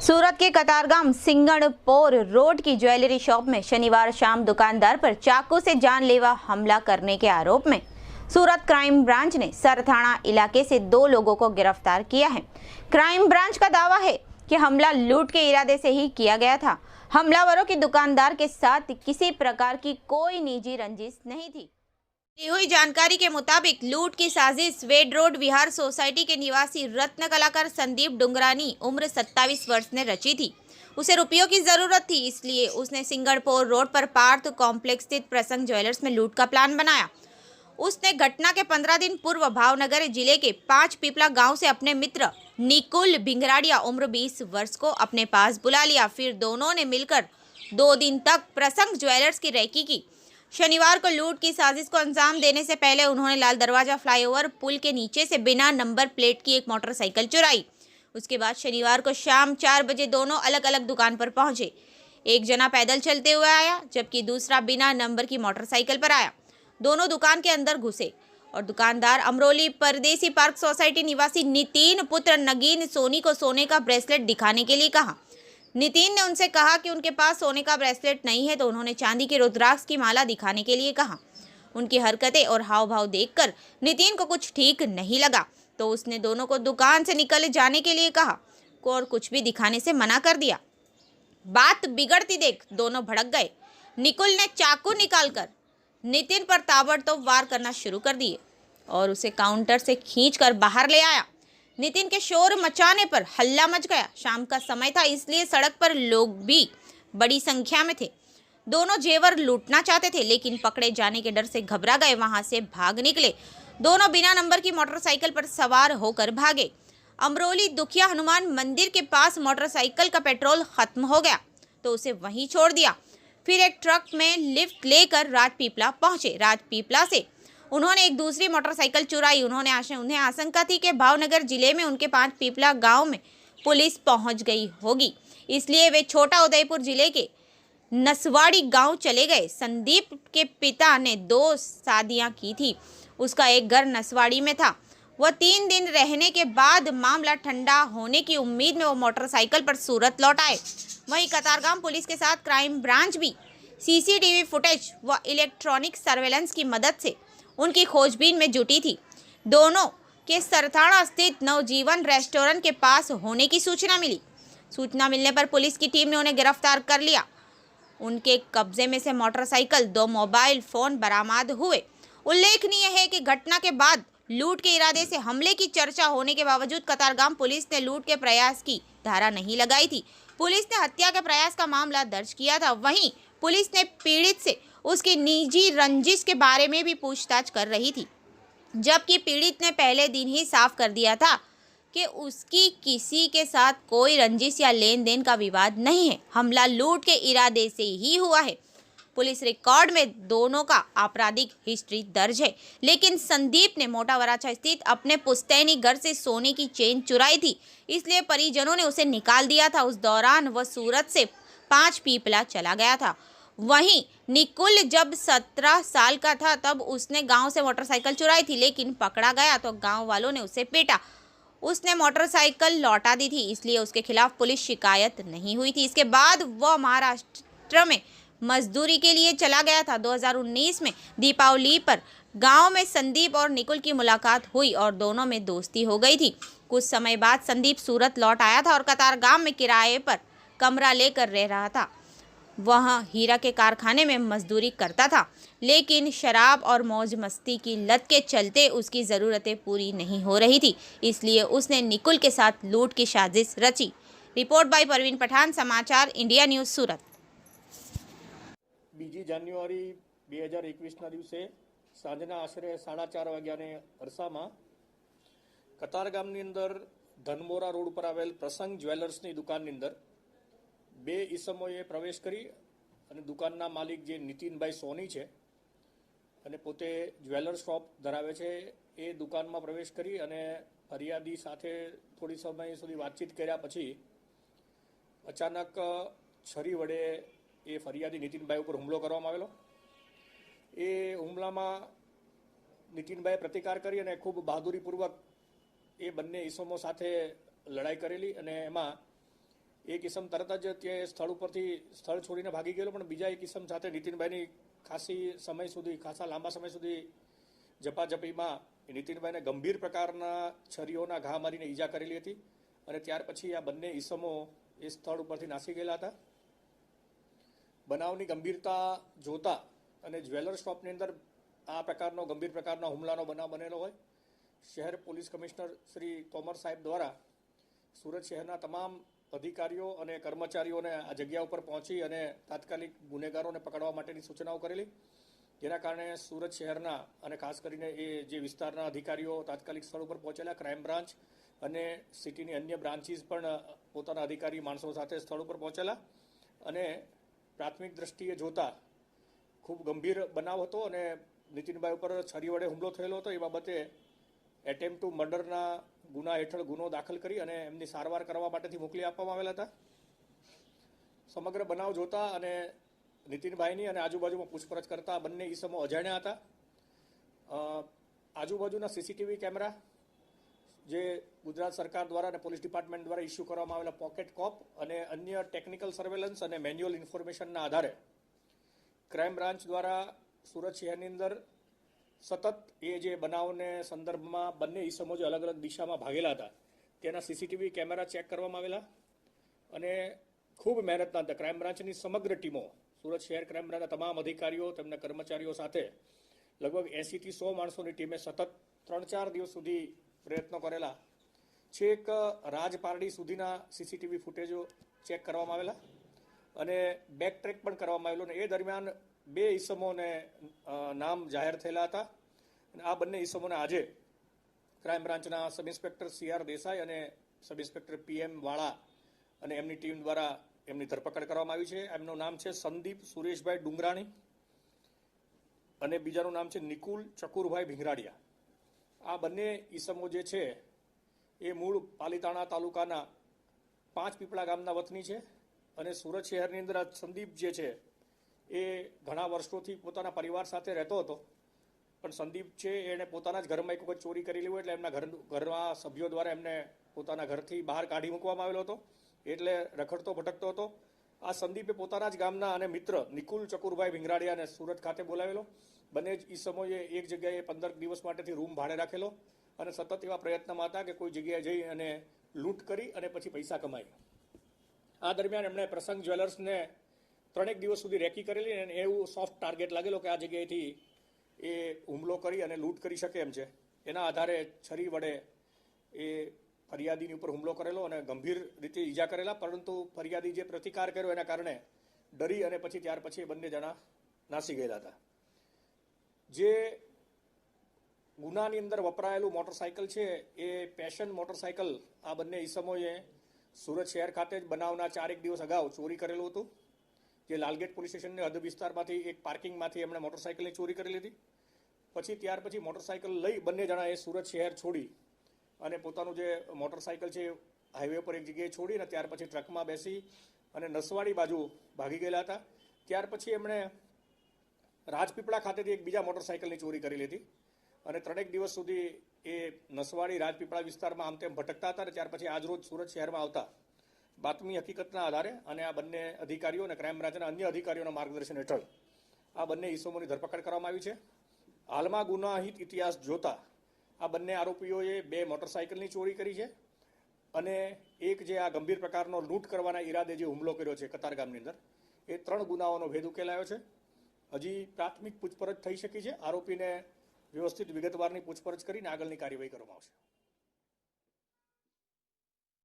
सूरत के कतारगाम सिंगणपोर रोड की jewellery shop में शनिवार शाम दुकानदार पर चाकू से जानलेवा हमला करने के आरोप में सूरत क्राइम ब्रांच ने सरथाना इलाके से 2 लोगों को गिरफ्तार किया है। क्राइम ब्रांच का दावा है कि हमला लूट के इरादे से ही किया गया था। हमलावरों की दुकानदार के साथ किसी प्रकार की कोई निजी रंजिश नहीं थी। दी हुई जानकारी के मुताबिक लूट की साजिश वेड रोड विहार सोसाइटी के निवासी रत्न कलाकार संदीप डुंगरानी उम्र 27 वर्ष ने रची थी। उसे रुपयों की जरूरत थी, इसलिए उसने सिंगणपोर रोड पर पार्थ कॉम्प्लेक्स स्थित प्रसंग ज्वेलर्स में लूट का प्लान बनाया। उसने घटना के 15 दिन पूर्व भावनगर जिले के 5 पीपला गांव से अपने मित्र निकुल भिंगराड़िया उम्र 20 वर्ष को अपने पास बुला लिया। फिर दोनों ने मिलकर 2 दिन तक प्रसंग ज्वेलर्स की रेकी की। शनिवार को लूट की साजिश को अंजाम देने से पहले उन्होंने लाल दरवाजा फ्लाईओवर पुल के नीचे से बिना नंबर प्लेट की एक मोटरसाइकिल चुराई। उसके बाद शनिवार को शाम 4 बजे दोनों अलग अलग दुकान पर पहुंचे। एक जना पैदल चलते हुए आया, जबकि दूसरा बिना नंबर की मोटरसाइकिल पर आया। दोनों दुकान के अंदर घुसे और दुकानदार अमरोली परदेसी पार्क सोसाइटी निवासी नितिन पुत्र नगीन सोनी को सोने का ब्रेसलेट दिखाने के लिए कहा। नितिन ने उनसे कहा कि उनके पास सोने का ब्रेसलेट नहीं है, तो उन्होंने चांदी के रुद्राक्ष की माला दिखाने के लिए कहा। उनकी हरकतें और हाव भाव देखकर नितिन को कुछ ठीक नहीं लगा, तो उसने दोनों को दुकान से निकल जाने के लिए कहा और कुछ भी दिखाने से मना कर दिया। बात बिगड़ती देख दोनों भड़क गए। निकुल ने चाकू निकालकर नितिन पर ताबड़तोड़ वार करना शुरू कर दिए और उसे काउंटर से खींचकर बाहर ले आया। नितिन के शोर मचाने पर हल्ला मच गया। शाम का समय था, इसलिए सड़क पर लोग भी बड़ी संख्या में थे। दोनों जेवर लूटना चाहते थे, लेकिन पकड़े जाने के डर से घबरा गए, वहां से भाग निकले। दोनों बिना नंबर की मोटरसाइकिल पर सवार होकर भागे। अमरोली दुखिया हनुमान मंदिर के पास मोटरसाइकिल का पेट्रोल खत्म हो गया, तो उसे वहीं छोड़ दिया। फिर एक ट्रक में लिफ्ट लेकर राजपीपला पहुंचे। राजपीपला से उन्होंने एक दूसरी मोटरसाइकिल चुराई। उन्हें आशंका थी कि भावनगर जिले में उनके 5 पीपला गांव में पुलिस पहुंच गई होगी, इसलिए वे छोटा उदयपुर जिले के नसवाड़ी गांव चले गए। संदीप के पिता ने 2 शादियां की थी। उसका एक घर नसवाड़ी में था। वह 3 दिन रहने के बाद मामला ठंडा होने की उम्मीद में वो मोटरसाइकिल पर सूरत लौट आए। वहीं कतारगाम पुलिस के साथ क्राइम ब्रांच भी सीसीटीवी फुटेज व इलेक्ट्रॉनिक सर्वेलेंस की मदद से उनकी खोजबीन में जुटी थी। दोनों के सरथाना स्थित नवजीवन रेस्टोरेंट के पास होने की सूचना मिली। सूचना मिलने पर पुलिस की टीम ने उन्हें गिरफ्तार कर लिया। उनके कब्जे में से मोटरसाइकिल, 2 मोबाइल फोन बरामद हुए। उल्लेखनीय है कि घटना के बाद लूट के इरादे से हमले की चर्चा होने के बावजूद कतारगाम पुलिस ने लूट के प्रयास की धारा नहीं लगाई थी। पुलिस ने हत्या के प्रयास का मामला दर्ज किया था। वहीं पुलिस ने पीड़ित से उसकी निजी रंजिश के बारे में भी पूछताछ कर रही थी, जबकि पीड़ित ने पहले दिन ही साफ कर दिया था कि उसकी किसी के साथ कोई रंजिश या लेन देन का विवाद नहीं है। हमला लूट के इरादे से ही हुआ है। पुलिस रिकॉर्ड में दोनों का आपराधिक हिस्ट्री दर्ज है, लेकिन संदीप ने मोटा वराछा स्थित अपने पुश्तैनी घर से सोने की चेन चुराई थी, इसलिए परिजनों ने उसे निकाल दिया था। उस दौरान वह सूरत से 5 पीपला चला गया था। वहीं निकुल जब 17 साल का था तब उसने गांव से मोटरसाइकिल चुराई थी, लेकिन पकड़ा गया तो गांव वालों ने उसे पीटा। उसने मोटरसाइकिल लौटा दी थी, इसलिए उसके खिलाफ पुलिस शिकायत नहीं हुई थी। इसके बाद वह महाराष्ट्र में मजदूरी के लिए चला गया था। 2019 में दीपावली पर गांव में संदीप और निकुल की मुलाकात हुई और दोनों में दोस्ती हो गई थी। कुछ समय बाद संदीप सूरत लौट आया था और कतारगाम में किराए पर कमरा लेकर रह रहा था। वह हीरा के कारखाने में मजदूरी करता था, लेकिन शराब और मौज मस्ती की लत के चलते उसकी ज़रूरतें पूरी नहीं हो रही थी, इसलिए उसने निकुल के साथ लूट की साजिश रची। रिपोर्ट बाय परवीन पठान, समाचार इंडिया न्यूज़ सूरत। 2 જાન્યુઆરી 2021ના દિવસે સાંજના આશરે 4:30 વાગ્યાને અરસામાં કતારગામની અંદર ધનમોરા રોડ પર આવેલ પ્રસંગ જ્વેલર્સની દુકાનની અંદર 2 ઈસમોએ પ્રવેશ કરી અને દુકાનના માલિક જે નીતિનભાઈ સોની છે અને પોતે જ્વેલર શોપ ધરાવે છે, એ દુકાનમાં પ્રવેશ કરી અને ફરિયાદી સાથે થોડી સમય સુધી વાતચીત કર્યા પછી અચાનક છરી વડે એ ફરિયાદી નીતિનભાઈ ઉપર હુમલો કરવામાં આવેલો। એ હુમલામાં નીતિનભાઈએ પ્રતિકાર કરી અને ખૂબ બહાદુરીપૂર્વક એ બંને ઈસમો સાથે લડાઈ કરેલી અને એમાં એક ઇસમ તરત જ તે સ્થળ છોડીને ભાગી ગયેલો, પણ બીજા એક ઇસમ સાથે નીતિનભાઈની ખાસા લાંબા સમય સુધી ઝપાઝપીમાં નીતિનભાઈને ગંભીર પ્રકારના છરીઓના ઘા મારીને ઈજા કરેલી હતી અને ત્યાર પછી આ બંને ઈસમો એ સ્થળ ઉપરથી નાસી ગયેલા હતા. બનાવની ગંભીરતા જોતા અને જ્વેલર શોપની અંદર આ પ્રકારનો ગંભીર પ્રકારના હુમલાનો બનાવ બનેલો હોય, શહેર પોલીસ કમિશનર શ્રી તોમર સાહેબ દ્વારા સુરત શહેરના તમામ અધિકારીઓ અને કર્મચારીઓને આ જગ્યા ઉપર પહોંચી અને તાત્કાલિક ગુનેગારોને પકડવા માટેની સૂચનાઓ કરેલી, જેના કારણે સુરત શહેરના અને ખાસ કરીને એ જે વિસ્તારના અધિકારીઓ તાત્કાલિક સ્થળ ઉપર પહોંચેલા. ક્રાઇમ બ્રાન્ચ અને સિટીની અન્ય બ્રાન્ચીસ પણ પોતાના અધિકારી માણસો સાથે સ્થળ ઉપર પહોંચેલા અને પ્રાથમિક દ્રષ્ટિએ જોતા ખૂબ ગંભીર બનાવ હતો અને નીતિનભાઈ ઉપર છરી વડે હુમલો થયેલો હતો. એ બાબતે એટેમ્પ ટુ મર્ડરના ગુના હેઠળ ગુનો દાખલ કરી અને એમની સારવાર કરવા માટેથી મોકલી આપવામાં આવેલા હતા. સમગ્ર બનાવ જોતા અને નીતિનભાઈની અને આજુબાજુમાં પૂછપરછ કરતા બંને ઈસમો અજાણ્યા હતા. આજુબાજુના સીસીટીવી કેમેરા જે ગુજરાત સરકાર દ્વારા અને પોલીસ ડિપાર્ટમેન્ટ દ્વારા ઇસ્યુ કરવામાં આવેલા પોકેટ કોપ અને અન્ય ટેકનિકલ સર્વેલન્સ અને મેન્યુઅલ ઇન્ફોર્મેશનના આધારે ક્રાઇમ બ્રાન્ચ દ્વારા સુરત શહેરની અંદર સતત એ જે બનાવને સંદર્ભમાં બંને ઈસમો જે અલગ અલગ દિશામાં ભાગેલા હતા તેના સીસીટીવી કેમેરા ચેક કરવામાં આવેલા અને ખૂબ મહેનતના અંતે ક્રાઇમ બ્રાન્ચની સમગ્ર ટીમો, સુરત શહેર ક્રાઇમ બ્રાન્ચના તમામ અધિકારીઓ, તેમના કર્મચારીઓ સાથે લગભગ 80થી 100 માણસોની ટીમે સતત 3-4 દિવસ સુધી પ્રયત્નો કરેલા. છેક રાજપારડી સુધીના સીસીટીવી ફૂટેજો ચેક કરવામાં આવેલા અને બેક ટ્રેક પણ કરવામાં આવેલો. અને એ દરમિયાન 2 ઈસમોને નામ જાહેર થયેલા હતા અને આ બંને ઈસમોને આજે ક્રાઇમ બ્રાન્ચના સબ ઇન્સ્પેક્ટર CR દેસાઈ અને સબ ઇન્સ્પેક્ટર PM વાળા અને એમની ટીમ દ્વારા એમની ધરપકડ કરવામાં આવી છે. એમનું નામ છે સંદીપ સુરેશભાઈ ડુંગરાણી અને બીજાનું નામ છે નિકુલ ચકુરભાઈ ભીંગરાડિયા. આ બંને ઈસમો જે છે એ મૂળ પાલીતાણા તાલુકાના 5 પીપળા ગામના વતની છે અને સુરત શહેરની અંદર સંદીપ જે છે એ ઘણા વર્ષોથી પોતાના પરિવાર સાથે રહેતો હતો, પણ સંદીપ છે એણે પોતાના જ ઘરમાં એક વખત ચોરી કરેલી હોય એટલે એમના ઘરના સભ્યો દ્વારા એમને પોતાના ઘરથી બહાર કાઢી મૂકવામાં આવેલો હતો, એટલે રખડતો ભટકતો હતો. આ સંદીપે પોતાના જ ગામના અને મિત્ર નિકુલ ચકુરભાઈ ભીંગરાડિયાને સુરત ખાતે બોલાવેલો. બંને જ ઈસમોએ એક જગ્યાએ 15 દિવસ માટેથી રૂમ ભાડે રાખેલો અને સતત એવા પ્રયત્નમાં હતા કે કોઈ જગ્યાએ જઈ અને લૂંટ કરી અને પછી પૈસા કમાય. આ દરમિયાન એમણે પ્રસંગ જ્વેલર્સને 3 દિવસ સુધી રેકી કરેલી અને એવું સોફ્ટ ટાર્ગેટ લાગેલો કે આ જગ્યાએથી એ હુમલો કરી અને લૂંટ કરી શકે એમ છે. એના આધારે છરી વડે એ ફરિયાદીની ઉપર હુમલો કરેલો અને ગંભીર રીતે ઈજા કરેલા, પરંતુ ફરિયાદી જે પ્રતિકાર કર્યો એના કારણે ડરી અને પછી ત્યાર પછી એ બંને જણા નાસી ગયેલા હતા. જે ગુનાની અંદર વપરાયેલું મોટરસાયકલ છે એ પેશન મોટરસાયકલ આ બંને ઈસમોએ સુરત શહેર ખાતે જ બનાવના 4 દિવસ અગાઉ ચોરી કરેલું હતું. જે લાલગેટ પોલીસ સ્ટેશનના હદ વિસ્તારમાંથી એક પાર્કિંગમાંથી એમણે મોટરસાયકલની ચોરી કરેલી હતી. ત્યાર પછી મોટરસાયકલ લઈ બંને જણાએ સુરત શહેર છોડી અને પોતાનું જે મોટરસાયકલ છે હાઈવે પર એક જગ્યાએ છોડી અને ત્યાર પછી ટ્રકમાં બેસી અને નસવાડી બાજુ ભાગી ગયેલા હતા. ત્યાર પછી એમણે રાજપીપળા ખાતેથી એક બીજા મોટરસાયકલની ચોરી કરેલી હતી અને 3 દિવસ સુધી એ નસવાડી રાજપીપળા વિસ્તારમાં આમ તેમ ભટકતા હતા અને ત્યાર પછી આજરોજ સુરત શહેરમાં આવતા બાતમી હકીકતના આધારે અને આ બંને અધિકારીઓ અને ક્રાઇમ બ્રાન્ચના અન્ય અધિકારીઓના માર્ગદર્શન હેઠળ આ બંને ઈસમોની ધરપકડ કરવામાં આવી છે. હાલમાં ગુનાહિત ઇતિહાસ જોતા આ બંને આરોપીઓએ 2 મોટરસાયકલની ચોરી કરી છે અને એક જે આ ગંભીર પ્રકારનો લૂંટ કરવાના ઈરાદે જે હુમલો કર્યો છે કતારગામની અંદર, એ 3 ગુનાઓનો ભેદ ઉકેલાયો છે. હજી પ્રાથમિક પૂછપરછ થઈ શકી છે. આરોપીને વ્યવસ્થિત વિગતવારની પૂછપરછ કરીને આગળની કાર્યવાહી કરવામાં આવશે.